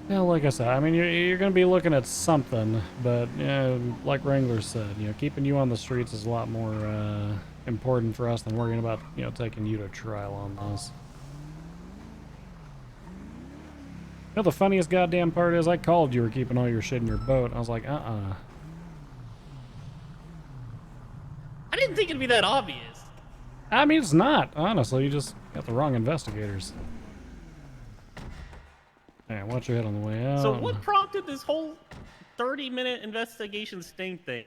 Yeah, like I said, I mean, you're going to be looking at something, but like Wrangler said, keeping you on the streets is a lot more important for us than worrying about, taking you to trial on this. The funniest goddamn part is I called you were keeping all your shit in your boat. I was like, uh-uh. I didn't think it'd be that obvious. I mean, it's not, honestly. You just got the wrong investigators. Hey, watch your head on the way So out. what prompted this whole 30-minute investigation sting thing?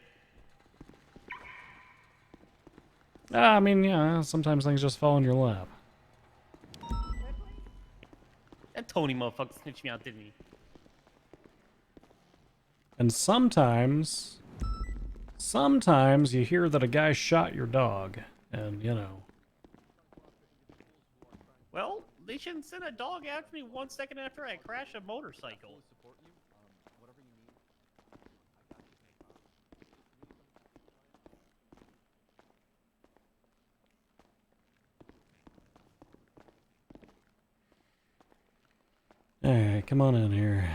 I mean, yeah, sometimes things just fall in your lap. That Tony motherfucker snitched me out, didn't he? And sometimes you hear that a guy shot your dog. And, Well, they shouldn't send a dog after me 1 second after I crash a motorcycle. Alright, come on in here.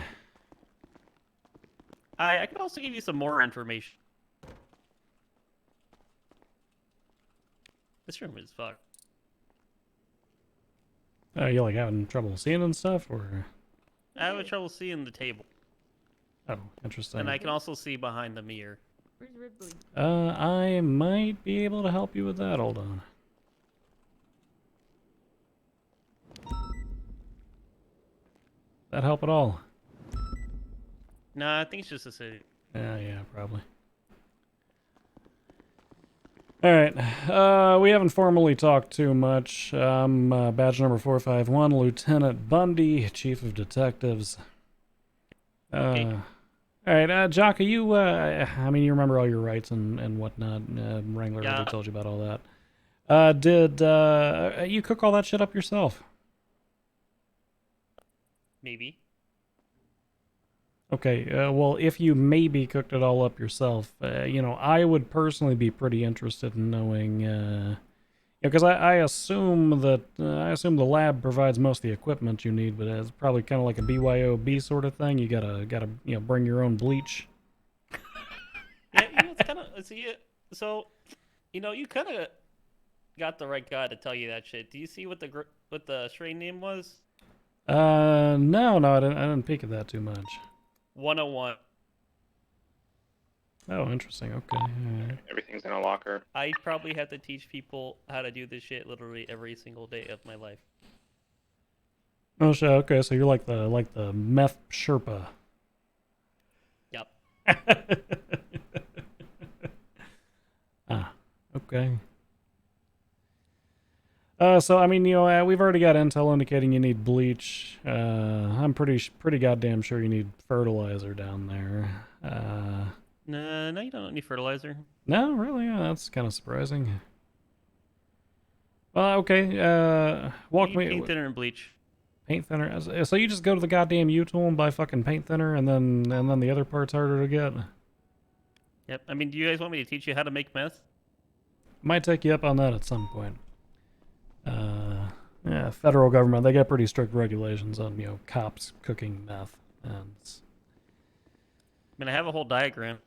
I could also give you some more information. This room is fucked. You like having trouble seeing and stuff, or? I have trouble seeing the table. Oh, interesting. And I can also see behind the mirror. I might be able to help you with that. Hold on. That help at all? Nah, I think it's just a city. Yeah, probably. Alright, we haven't formally talked too much. Badge number 451, Lieutenant Bundy, Chief of Detectives. Okay. Alright, Jock, I mean, you remember all your rights and whatnot. Wrangler Yeah. already told you about all that. Did you cook all that shit up yourself? Maybe. Okay, well, if you maybe cooked it all up yourself, I would personally be pretty interested in knowing, because I assume that I assume the lab provides most of the equipment you need, but it's probably kind of like a BYOB sort of thing. You gotta bring your own bleach. Yeah, it's kind of so, you kind of got the right guy to tell you that shit. Do you see what the strain name was? No, I didn't peek at that too much. 101. Oh, interesting. Okay. Alright. Everything's in a locker. I probably have to teach people how to do this shit literally every single day of my life. Oh shit. Okay, so you're like the meth Sherpa. Yep. Ah, okay. So I mean, we've already got intel indicating you need bleach. I'm pretty goddamn sure you need fertilizer down there. No, you don't need fertilizer. No, really, yeah, that's kind of surprising. Well, okay. Walk You need me. paint thinner and bleach. Paint thinner. So you just go to the goddamn U-Tool and buy fucking paint thinner, and then the other part's harder to get. Yep. I mean, do you guys want me to teach you how to make meth? Might take you up on that at some point. Yeah, federal government, they got pretty strict regulations on, cops cooking meth. And I mean, I have a whole diagram.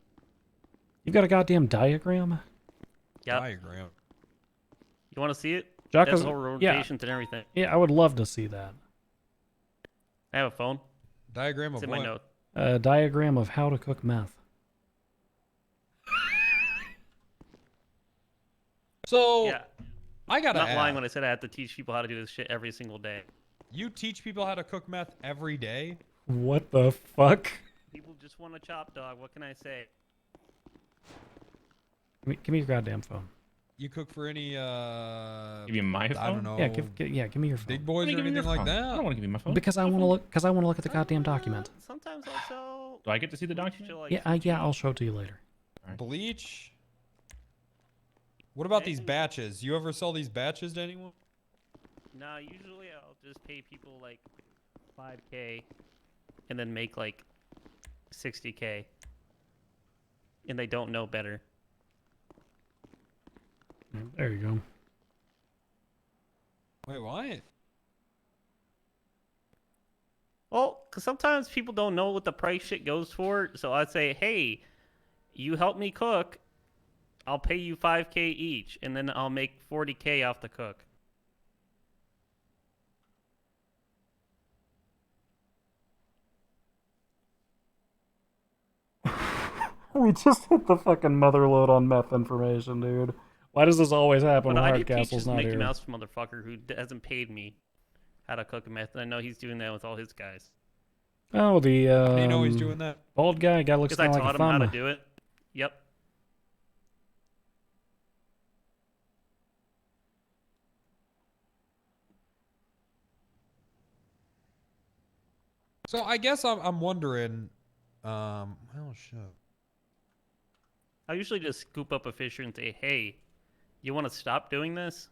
you've got a goddamn diagram? Yep. Diagram. You want to see it? Jock, That's the whole rotations and everything. Yeah, I would love to see that. I have a phone. Diagram It's of in my what? note. A diagram of how to cook meth. So Yeah. I gotta I'm not lying ask, when I said I have to teach people how to do this shit every single day. you teach people how to cook meth every day? What the fuck? People just want to chop dog. What can I say? Give me your goddamn phone. You cook for any Give me my phone? I don't know. Yeah, give me your phone. Big boys Why or do you give me anything your like phone? I that? don't want to give you my phone. Because I want to look at the goddamn document. Sometimes also. Do I get to see the document? she'll, like, Yeah, I'll show it to you later. Bleach? What about these Anything- batches? You ever sell these batches to anyone? Nah, usually I'll just pay people like 5K and then make like 60K. And they don't know better. There you go. Wait, what? Well, because sometimes people don't know what the price shit goes for. So I'd say, hey, you help me cook, I'll pay you 5K each, and then I'll make 40K off the cook. We just hit the fucking mother load on meth information, dude. Why does this always happen But when I did teach Hardcastle's this not Mickey here? Mouse motherfucker who hasn't paid me how to cook meth, and I know he's doing that with all his guys. Oh, the How do you know he's doing that? bald guy looks Because I kind of like taught a him how to thumb. do it. Yep. So I guess I'm wondering. Well, shit. I usually just scoop up a fisher and say, hey, you want to stop doing this?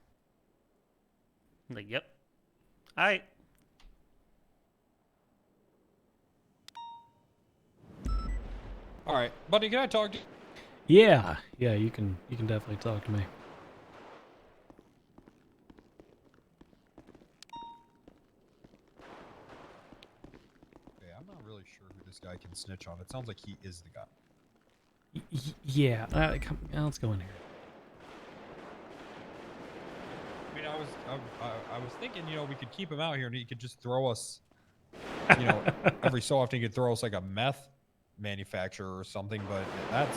I'm like, yep. All right. All right, buddy, can I talk to you? Yeah, you can definitely talk to me. Okay, I'm not really sure who this guy can snitch on. It sounds like he is the guy. Yeah, let's go in here. I mean, I was thinking, you know, we could keep him out here and he could just throw us, you know, every so often he could throw us like a meth manufacturer or something. But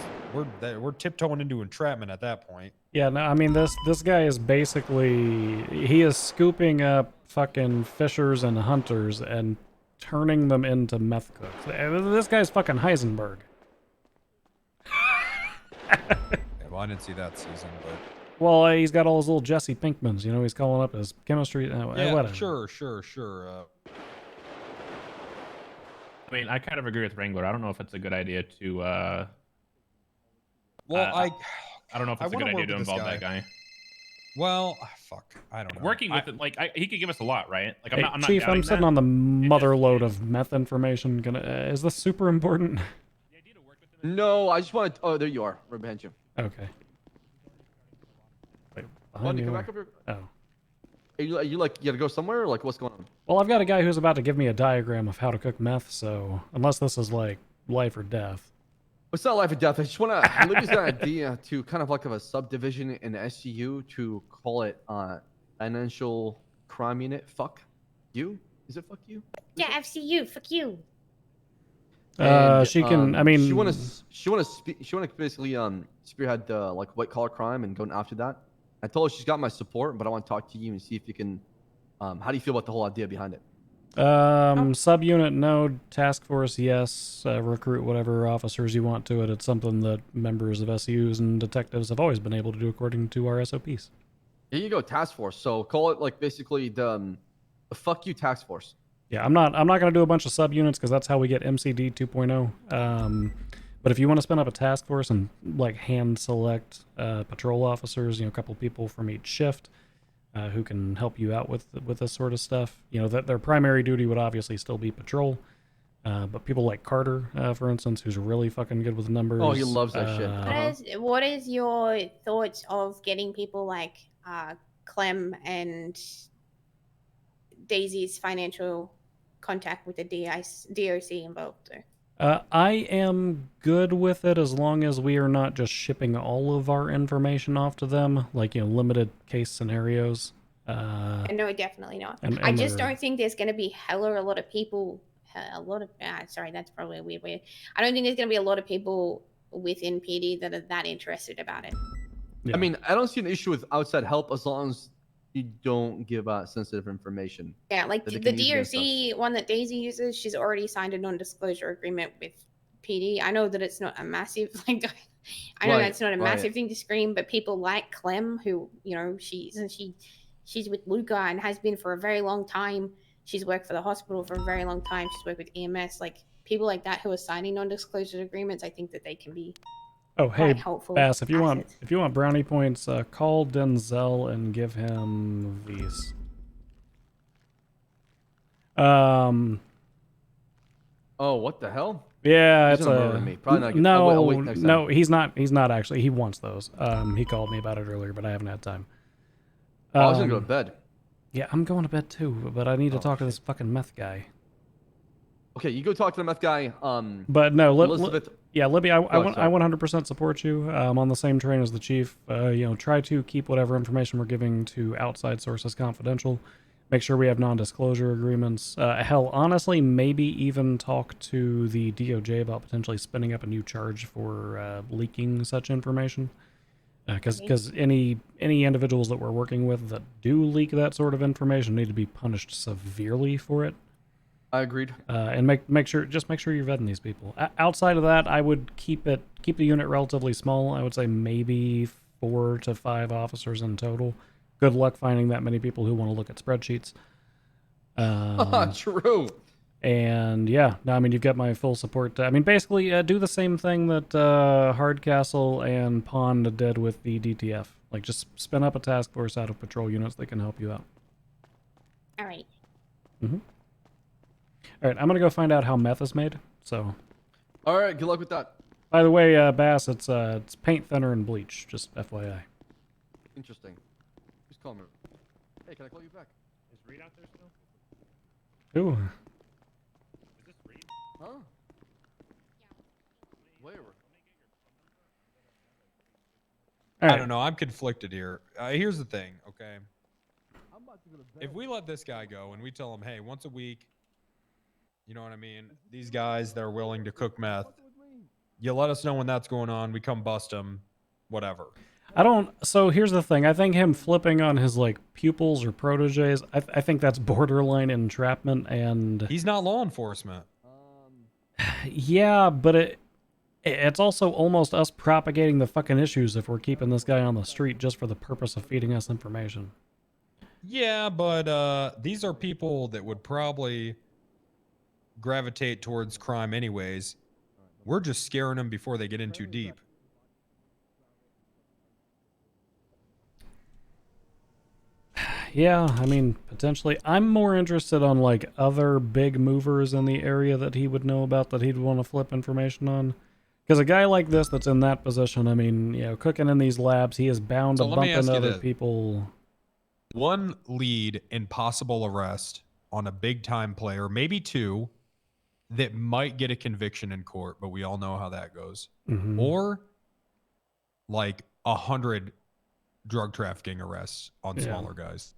we're tiptoeing into entrapment at that point. Yeah, no, I mean this guy is basically he is scooping up fucking fishers and hunters and turning them into meth cooks. This guy's fucking Heisenberg. Yeah, well, I didn't see that season, but Well, he's got all his little Jesse Pinkmans. You know, he's calling up his chemistry. yeah, Whatever. sure. I mean, I kind of agree with Wrangler. I don't know if it's a good idea to. Well, I don't know if I it's a wanna good idea work to with this involve that guy. well, fuck, I don't know. Working with it, like he could give us a lot, right? Like Hey, I'm not Chief, I'm doubting sitting that. on the mother just- load of meth information. Is this super important? The idea to work with him is- No, I just want to. Oh, there you are, right behind you. Okay. Wait, behind Buddy, me come where? back up here. Oh. Are you like, you gotta go somewhere, or like, what's going on? Well, I've got a guy who's about to give me a diagram of how to cook meth, so unless this is like life or death. It's not life or death. I just want to. Libby's got an idea to kind of like have a subdivision in the SCU to call it Financial Crime Unit. Fuck you. Is it fuck you? Yeah, FCU, fuck you. She can. I mean, she want to basically spearhead like white collar crime and going after that. I told her she's got my support, but I want to talk to you and see if you can. How do you feel about the whole idea behind it? subunit no, task force yes, recruit whatever officers you want to it. It's something that members of SUs and detectives have always been able to do according to our SOPs. Here you go, task force. So call it like basically the fuck you task force. Yeah, I'm not gonna do a bunch of subunits because that's how we get MCD 2.0. But if you want to spin up a task force and like hand select patrol officers, you know, a couple people from each shift who can help you out with this sort of stuff, you know, that their primary duty would obviously still be patrol. But people like Carter, for instance, who's really fucking good with numbers. Oh, he loves that shit. What is your thoughts of getting people like Clem and Daisy's financial contact with the DOC involved? I am good with it as long as we are not just shipping all of our information off to them, like, you know, limited case scenarios. No, definitely not. and I just we're- don't think there's going to be a lot of people. Sorry, that's probably a weird way. I don't think there's going to be a lot of people within PD that are that interested about it. Yeah. I mean, I don't see an issue with outside help as long as you don't give out sensitive information. Yeah, like that the they can use against DOC one that Daisy uses, she's already signed a non-disclosure agreement with PD. I know that it's not a massive like. I know Right, that's not a right. massive thing to scream, but people like Clem, who you know she's with Luca and has been for a very long time. She's worked for the hospital for a very long time. She's worked with EMS. Like people like that who are signing non-disclosure agreements, I think that they can be oh, hey, quite helpful. Bass, if you assets. want brownie points, call Denzel and give him these. Oh, what the hell? Yeah, He's it's gonna a murder me. Probably not. no, I'll wait next time. no. He's not actually. He wants those. He called me about it earlier, but I haven't had time. I was gonna go to bed. Yeah, I'm going to bed too, but I need to Oh, talk to this fucking meth guy. Okay, you go talk to the meth guy. But no, Elizabeth. yeah, Libby, I sorry. 100% support you. I'm on the same train as the chief. Try to keep whatever information we're giving to outside sources confidential. Make sure we have non-disclosure agreements. Hell, honestly, maybe even talk to the DOJ about potentially spinning up a new charge for leaking such information. Because any individuals that we're working with that do leak that sort of information need to be punished severely for it. I agreed. And make sure you're vetting these people. Outside of that, I would keep the unit relatively small. I would say maybe 4 to 5 officers in total. Good luck finding that many people who want to look at spreadsheets. True. And yeah, no, I mean, you've got my full support. I mean, basically, do the same thing that Hardcastle and Pond did with the DTF. Like, just spin up a task force out of patrol units that can help you out. All right. Mm-hmm. All right, I'm gonna go find out how meth is made. So, All right. Good luck with that. by the way, Bass, it's paint thinner and bleach. Just FYI. Interesting. Who's calling me? Hey, can I call you back? Is Reed out there still? Ooh. Is this Reed? Huh? Where? All right. I don't know. I'm conflicted here. Here's the thing, okay? If we let this guy go and we tell him, hey, once a week, you know what I mean? These guys that are willing to cook meth, you let us know when that's going on. We come bust them, whatever. I don't. So here's the thing. I think him flipping on his like pupils or proteges. I think that's borderline entrapment. And He's not law enforcement. yeah, but it's also almost us propagating the fucking issues if we're keeping this guy on the street just for the purpose of feeding us information. Yeah, but these are people that would probably gravitate towards crime anyways. We're just scaring them before they get in too deep. Yeah, I mean, potentially. I'm more interested on like other big movers in the area that he would know about that he'd want to flip information on. Because a guy like this that's in that position, I mean, cooking in these labs, he is bound So to let bump me ask into you other this. people. One lead in possible arrest on a big time player, maybe 2, that might get a conviction in court, but we all know how that goes. Mhm. Or like 100 drug trafficking arrests on Yeah. smaller guys.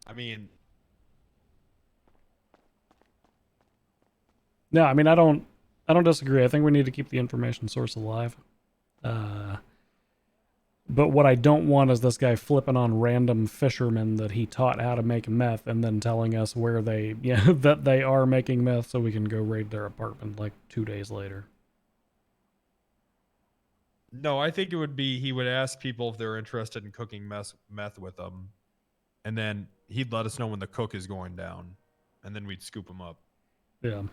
I mean, No, I mean, I don't disagree. I think we need to keep the information source alive. But what I don't want is this guy flipping on random fishermen that he taught how to make meth and then telling us where they, that they are making meth so we can go raid their apartment like 2 days later. no, I think it would be he would ask people if they're interested in cooking meth with them, and then he'd let us know when the cook is going down, and then we'd scoop him up. Yeah.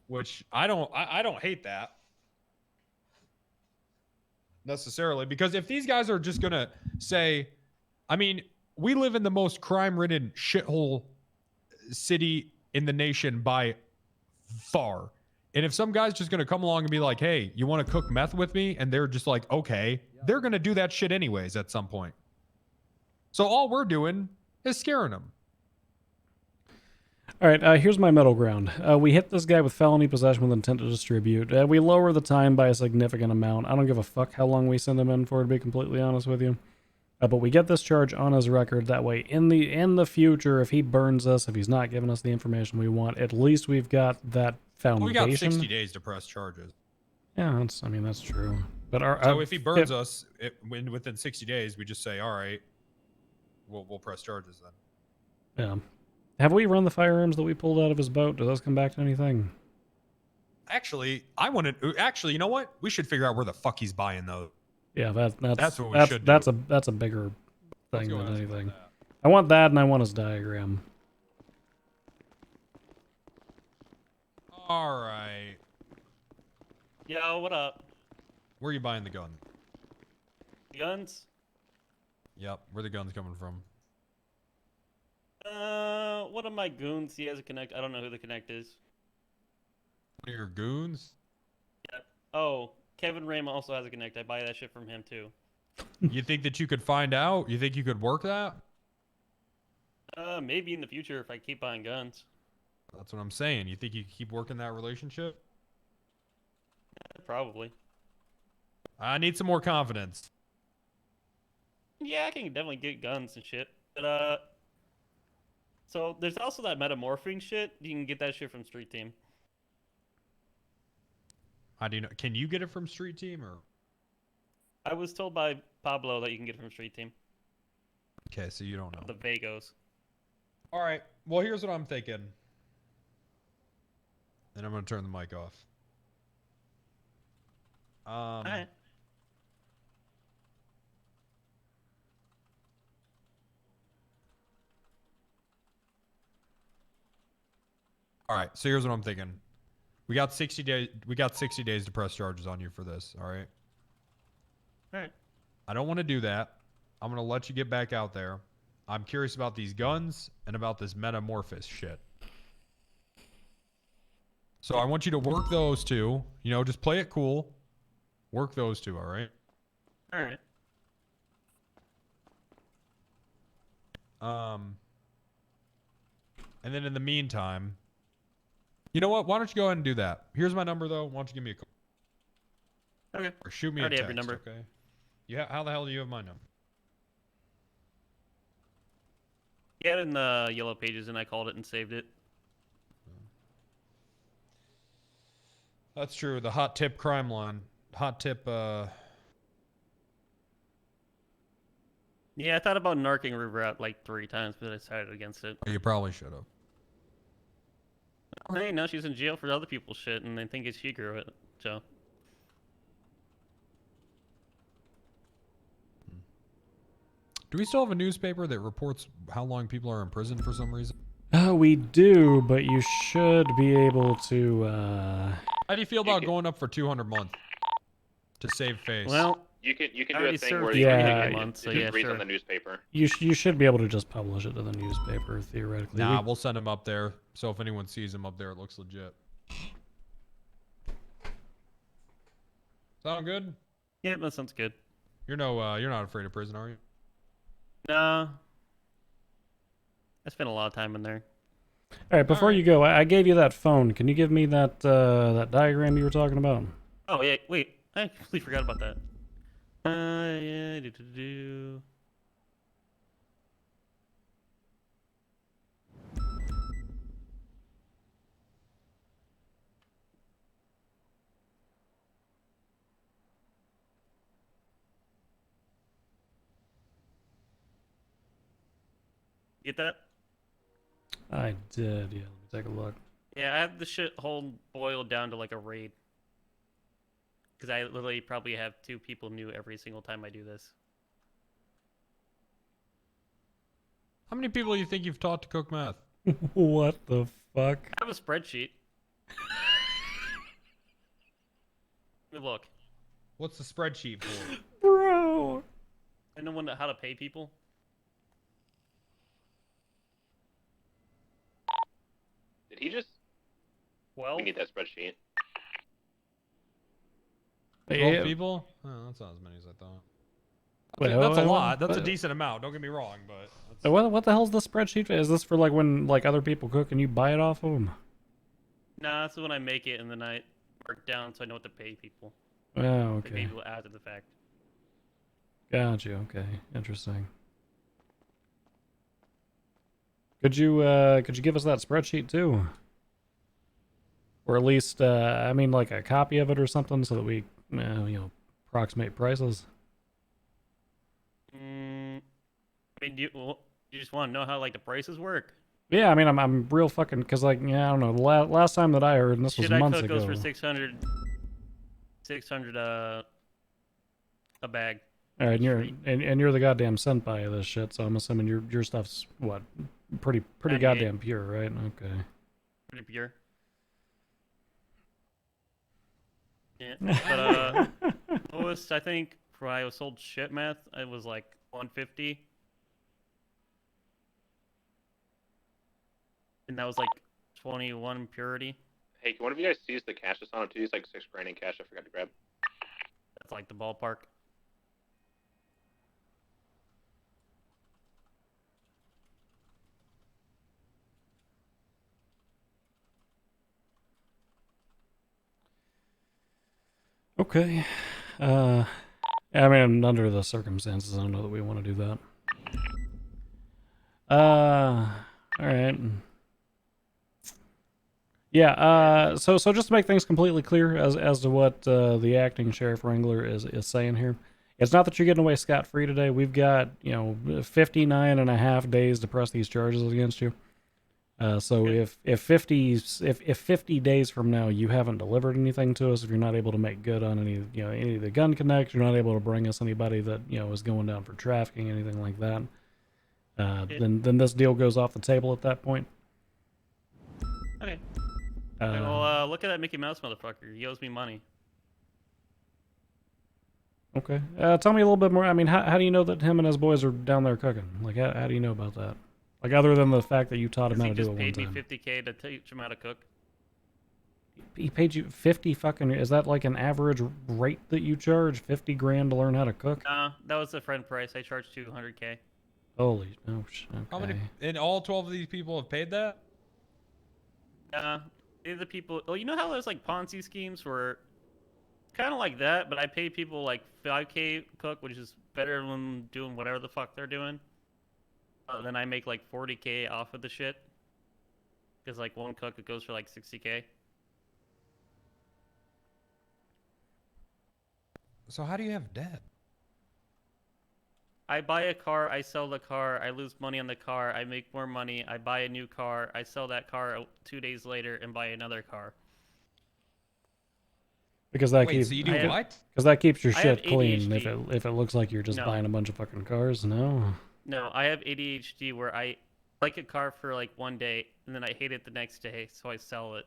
Which I don't hate that necessarily, because if these guys are just gonna say, I mean, we live in the most crime-ridden shithole city in the nation by far. And if some guy's just gonna come along and be like, hey, you want to cook meth with me? And they're just like, okay, they're gonna do that shit anyways at some point. So all we're doing is scaring them. All right, here's my middle ground. We hit this guy with felony possession with intent to distribute. We lower the time by a significant amount. I don't give a fuck how long we send him in for, to be completely honest with you. But we get this charge on his record. That way, in the future, if he burns us, if he's not giving us the information we want, at least we've got that foundation. We got 60 days to press charges. Yeah, that's true. But So if he burns us within 60 days, we just say, all right, we'll press charges then. Yeah. Have we run the firearms that we pulled out of his boat? Do those come back to anything? Actually, you know what? We should figure out where the fuck he's buying those. Yeah, That's what we should do. That's a bigger Let's thing go than ask about anything. that. I want that, and I want his diagram. All right. Yo, what up? Where are you buying the gun? Guns? Yep. Where the gun's coming from? One of my goons. He has a connect. I don't know who the connect is. One of your goons? Oh, Kevin Rama also has a connect. I buy that shit from him too. You think that you could find out? You think you could work that? Maybe in the future if I keep buying guns. That's what I'm saying. You think you can keep working that relationship? Probably. I need some more confidence. Yeah, I can definitely get guns and shit. But so there's also that metamorphing shit. You can get that shit from Street Team. How do you know? Can you get it from Street Team or? I was told by Pablo that you can get it from Street Team. Okay, so you don't know. The Vagos. All right. Well, here's what I'm thinking. And I'm gonna turn the mic off. Alright. All right. So here's what I'm thinking. We got 60 days. We got 60 days to press charges on you for this. All right. Alright. I don't want to do that. I'm gonna let you get back out there. I'm curious about these guns and about this metamorphosis shit. So I want you to work those two. You know, just play it cool. Work those two. All right. Alright. And then in the meantime, you know what? Why don't you go ahead and do that? Here's my number, though. Why don't you give me a call? Okay. Or shoot me a Already text, have your number. okay? Yeah. How the hell do you have my number? He had it in the yellow pages, and I called it and saved it. That's true. The hot tip crime line. Hot tip. Yeah, I thought about narking River out like 3 times, but I decided against it. You probably should have. Hey, now she's in jail for other people's shit, and they think it's she grew it. So. Do we still have a newspaper that reports how long people are in prison for some reason? We do, but you should be able to. How do you feel about going up for 200 a month to save face? Well, You can I do already a thing served where the you Yeah, can, month, so it just yeah, reads sure. on the newspaper. you should be able to just publish it to the newspaper theoretically. Nah, we'll send him up there. So if anyone sees him up there, it looks legit. Sound good? yeah, that sounds good. You're not afraid of prison, are you? No. I spent a lot of time in there. All right, before you go, I gave you that phone. Can you give me that that diagram you were talking about? Oh, yeah, wait. I completely forgot about that. Yeah, do. Get that? I did. Yeah, let me take a look. Yeah, I have the shit whole boiled down to like a raid. Because I literally probably have 2 people new every single time I do this. How many people do you think you've taught to cook meth? What the fuck? I have a spreadsheet. Let me look. What's the spreadsheet for? Bro. I know how to pay people. Did he just? Well, We need that spreadsheet. 12 people? Oh, that's not as many as I thought. Wait, That's a what- lot. That's a what- decent amount. Don't get me wrong, but that's... What the hell's the spreadsheet? Is this for like when like other people cook and you buy it off of them? nah, that's when I make it and then I mark down so I know what to pay people. Oh, Like okay. maybe after the fact. Gotcha. Okay, interesting. Could you give us that spreadsheet too? Or at least I mean like a copy of it or something so that we approximate prices. I mean, you just want to know how like the prices work? Yeah, I mean I'm real fucking cuz like I don't know, last time that I heard, and this was Shit I months cook ago. goes for 600 a bag. All right, and you're Street. and you're the goddamn senpai of this shit, so I'm assuming your stuff's what pretty 98. goddamn pure, right? Okay. Pretty pure. Yeah, but lowest I think for when I was sold shit meth, it was like 150, and that was like 21 purity. Hey, can one of you guys seize the cash that's on it too? It's like $6 in cash I forgot to grab. That's like the ballpark. Okay. I mean, under the circumstances, I don't know that we want to do that. All right. Yeah. So just to make things completely clear as to what the acting sheriff wrangler is saying here, it's not that you're getting away scot free today. We've got 59 and a half days to press these charges against you. So Okay. if 50 days from now you haven't delivered anything to us, if you're not able to make good on any of the gun connects, you're not able to bring us anybody that is going down for trafficking, anything like that, Yeah. then this deal goes off the table at that point. Okay. Okay, Uh, well, look at that Mickey Mouse motherfucker. He owes me money. okay. Tell me a little bit more. I mean, how do you know that him and his boys are down there cooking? Like, how do you know about that? Like, other than the fact that you taught him Because how he to do it just one paid me time. 50K to teach him how to cook. He paid you 50 fucking. Is that like an average rate that you charge? 50 grand to learn how to cook? Nah, that was the friend price. I charged 200K. Holy, oh, How many? okay. And all 12 of these people have paid that? These are the people. Oh, you know how there's like Ponzi schemes where kind of like that, but I pay people like 5K cook, which is better than doing whatever the fuck they're doing. Then I make like 40K off of the shit. Because like one cook, it goes for like 60K. So how do you have debt? I buy a car, I sell the car, I lose money on the car, I make more money, I buy a new car, I sell that car 2 days later and buy another car. Because that Wait, keeps so you do what? because that keeps your I have shit clean. ADHD. If it looks like you're just No. buying a bunch of fucking cars, no. No, I have ADHD where I like a car for like one day and then I hate it the next day, so I sell it.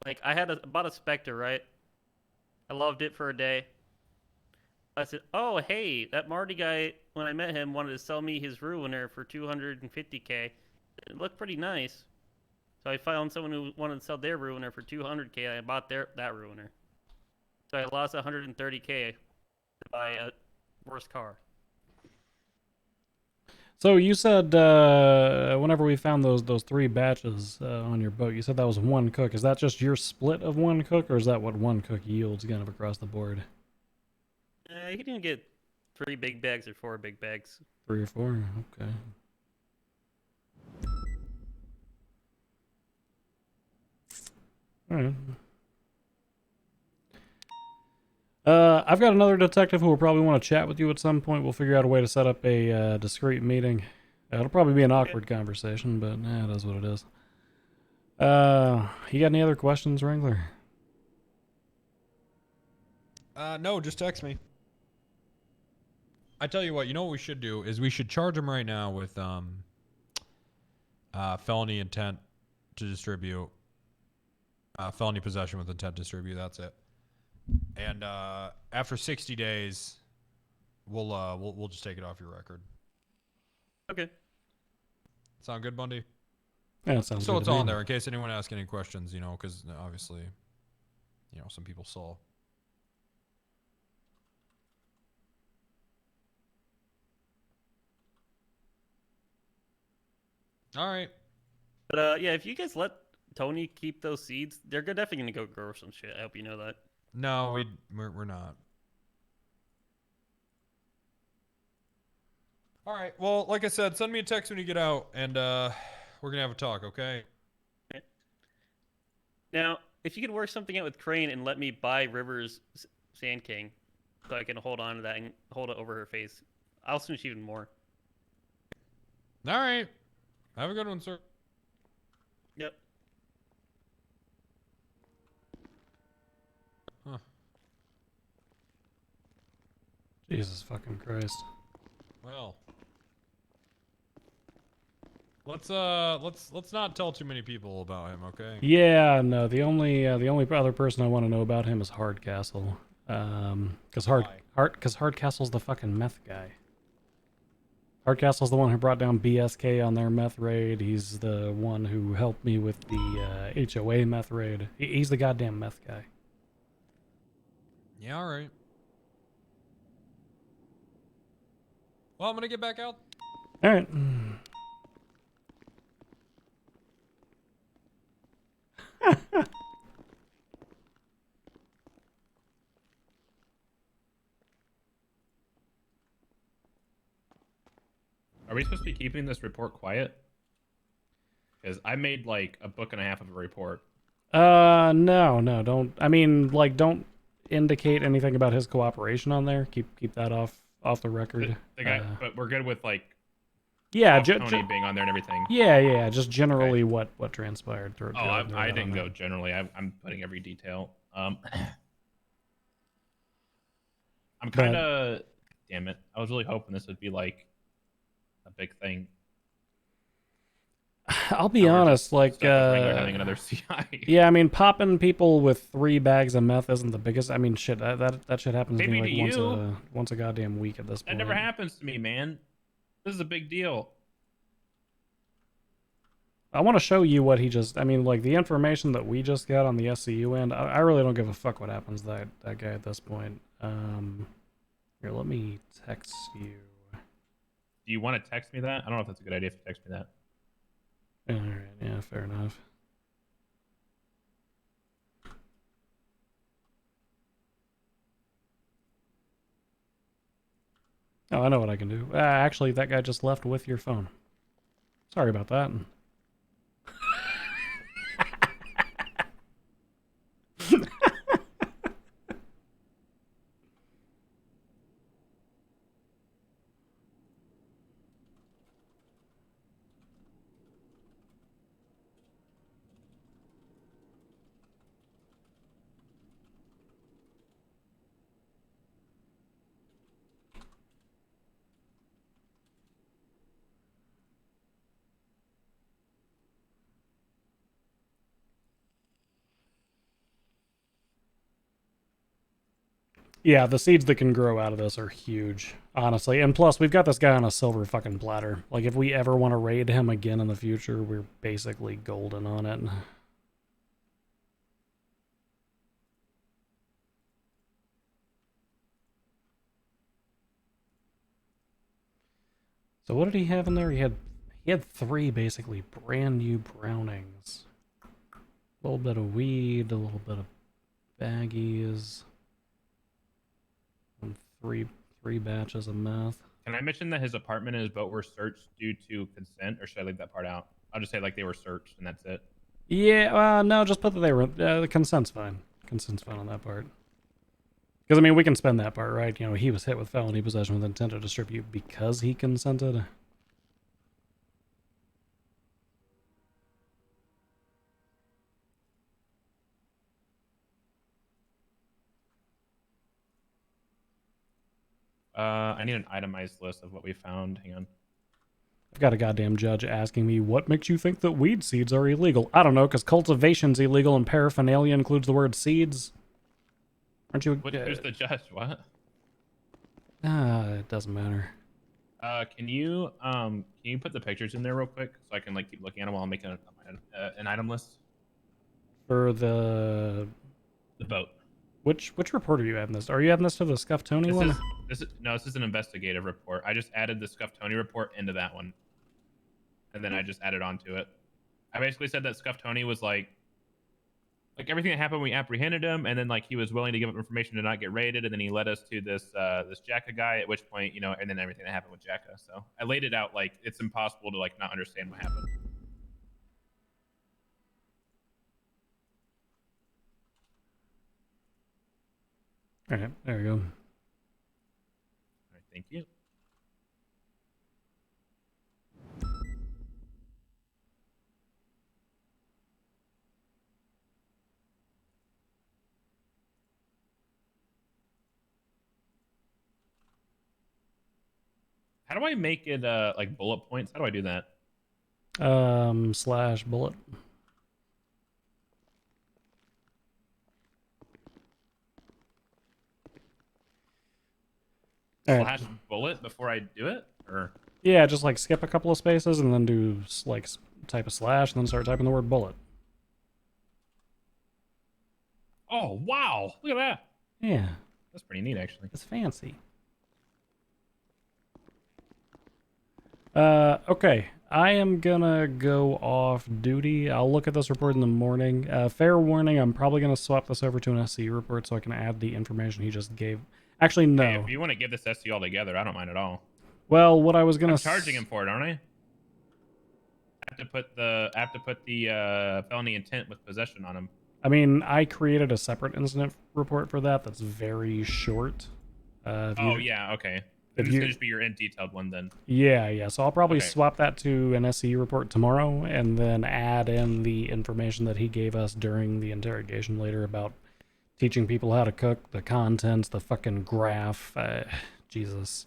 Like I bought a Spectre, right? I loved it for a day. I said, "Oh, hey, that Marty guy when I met him wanted to sell me his Ruiner for 250K. It looked pretty nice." So I found someone who wanted to sell their Ruiner for 200K and I bought that Ruiner. So I lost 130K to buy a worse car. So you said whenever we found those three batches on your boat, you said that was one cook. Is that just your split of one cook, or is that what one cook yields kind of across the board? He didn't get 3 big bags or 4 big bags. 3 or 4? Okay. All right. I've got another detective who will probably want to chat with you at some point. We'll figure out a way to set up a discreet meeting. It'll probably be an awkward conversation, but it is what it is. You got any other questions, Wrangler? No, just text me. I tell you what, you know what we should do is we should charge him right now with felony intent to distribute, felony possession with intent to distribute. That's it. And after 60 days, we'll just take it off your record. Okay. Sound good, Bundy? Yeah, that sounds So good it's to me. on there in case anyone asks any questions, because obviously, some people saw. All right. But yeah, if you guys let Tony keep those seeds, they're definitely gonna go grow some shit. I hope you know that. No, we're not. All right. Well, like I said, send me a text when you get out, and we're gonna have a talk, okay? Now, if you could work something out with Crane and let me buy River's Sand King, so I can hold on to that and hold it over her face, I'll smooch even more. All right. Have a good one, sir. Yep. Huh. Jesus fucking Christ. Well. Let's not tell too many people about him, okay? Yeah, no. The only other person I want to know about him is Hardcastle. Because Why? Hardcastle's the fucking meth guy. Hardcastle's the one who brought down BSK on their meth raid. He's the one who helped me with the HOA meth raid. He's the goddamn meth guy. Yeah, all right. Well, I'm gonna get back out. All right. we supposed to be keeping this report quiet? Because I made like a book and a half of a report. No, don't. I mean, like, don't indicate anything about his cooperation on there. Keep that off the record. The guy, but we're good with like Yeah, Tony being on there and everything. yeah. Just generally what transpired. I didn't go generally. I'm putting every detail. I'm kind of. Damn it! I was really hoping this would be like a big thing. I'll be honest, like, having another CI. Yeah, I mean, popping people with 3 bags of meth isn't the biggest. I mean, shit, that shit happens to me like once a goddamn week at this point. That never happens to me, man. This is a big deal. I want to show you what he just. I mean, like the information that we just got on the SCU end. I really don't give a fuck what happens to that guy at this point. Here, let me text you. Do you want to text me that? I don't know if that's a good idea if you text me that. All right, yeah, fair enough. Oh, I know what I can do. Actually, that guy just left with your phone. Sorry about that. Yeah, the seeds that can grow out of this are huge, honestly. And plus, we've got this guy on a silver fucking platter. Like, if we ever want to raid him again in the future, we're basically golden on it. So what did he have in there? He had 3 basically brand new brownings. A little bit of weed, a little bit of baggies. And three batches of meth. Can I mention that his apartment and his boat were searched due to consent, or should I leave that part out? I'll just say like they were searched and that's it. Yeah, no, just put that they were. The consent's fine. Consent's fine on that part. Because I mean, we can spend that part, right? You know, he was hit with felony possession with intent to distribute because he consented. I need an itemized list of what we found. Hang on. I've got a goddamn judge asking me, what makes you think that weed seeds are illegal? I don't know, because cultivation's illegal and paraphernalia includes the word seeds. Aren't you... Who's the judge? What? It doesn't matter. Can you put the pictures in there real quick so I can like keep looking at them while I'm making an item list? For the boat. Which report are you adding this? Are you adding this to the Scuff Tony one? This is an investigative report. I just added the Scuff Tony report into that one, and then I just added onto it. I basically said that Scuff Tony was like everything that happened when we apprehended him, and then like he was willing to give up information to not get raided, and then he led us to this Jacka guy. At which point, and then everything that happened with Jacka. So I laid it out like it's impossible to like not understand what happened. All right, there we go. All right, thank you. How do I make it like bullet points? How do I do that? Slash bullet. Slash bullet before I do it, or yeah, just like skip a couple of spaces and then do like type a slash and then start typing the word bullet. Oh wow! Look at that. Yeah, that's pretty neat actually. It's fancy. Okay. I am gonna go off duty. I'll look at this report in the morning. Fair warning, I'm probably gonna swap this over to an SCU report so I can add the information he just gave. Actually, no. Hey, if you want to give this SC all together, I don't mind at all. Well, what I was gonna I'm charging him for it, aren't I? I have to put the felony intent with possession on him. I mean, I created a separate incident report for that. That's very short. If Oh you, yeah, okay. if Then this you- can just be your in detailed one then. yeah. So I'll probably Okay. swap that to an SCU report tomorrow, and then add in the information that he gave us during the interrogation later about teaching people how to cook, the contents, the fucking graph. Jesus.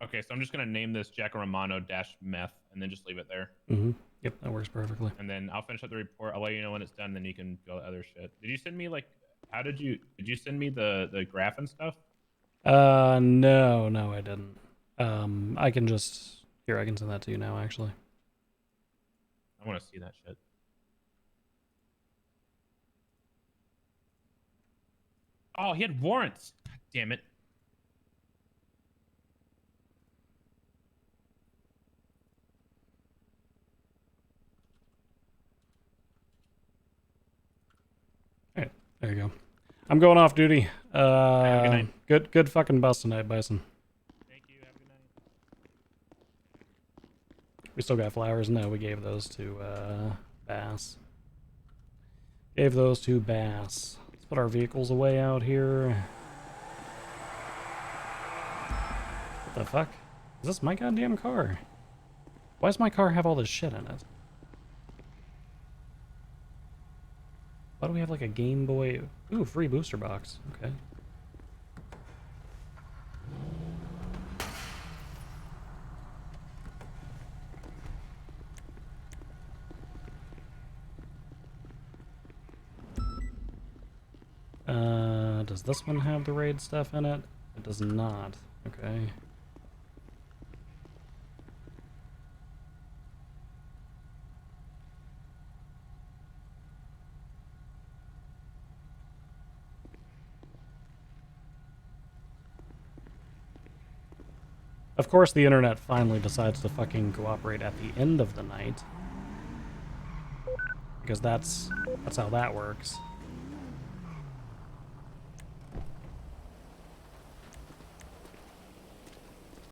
Okay, so I'm just gonna name this Jack Romano dash meth and then just leave it there. Mm-hmm. Yep, that works perfectly. And then I'll finish up the report. I'll let you know when it's done, then you can go to other shit. Did you send me like did you send me the graph and stuff? No, I didn't. I can just I can send that to you now, actually. I want to see that shit. Oh, he had warrants. God damn it. All right, there you go. I'm going off duty. Have a good night. Good fucking bus tonight, Bison. Thank you. Have a good night. We still got flowers. No, we gave those to Bass. Gave those to Bass. Let's put our vehicles away out here. What the fuck? Is this my goddamn car? Why does my car have all this shit in it? Why do we have like a Game Boy? Ooh, free booster box. Okay. Does this one have the raid stuff in it? It does not. Okay. Of course, the internet finally decides to fucking cooperate at the end of the night. Because that's how that works.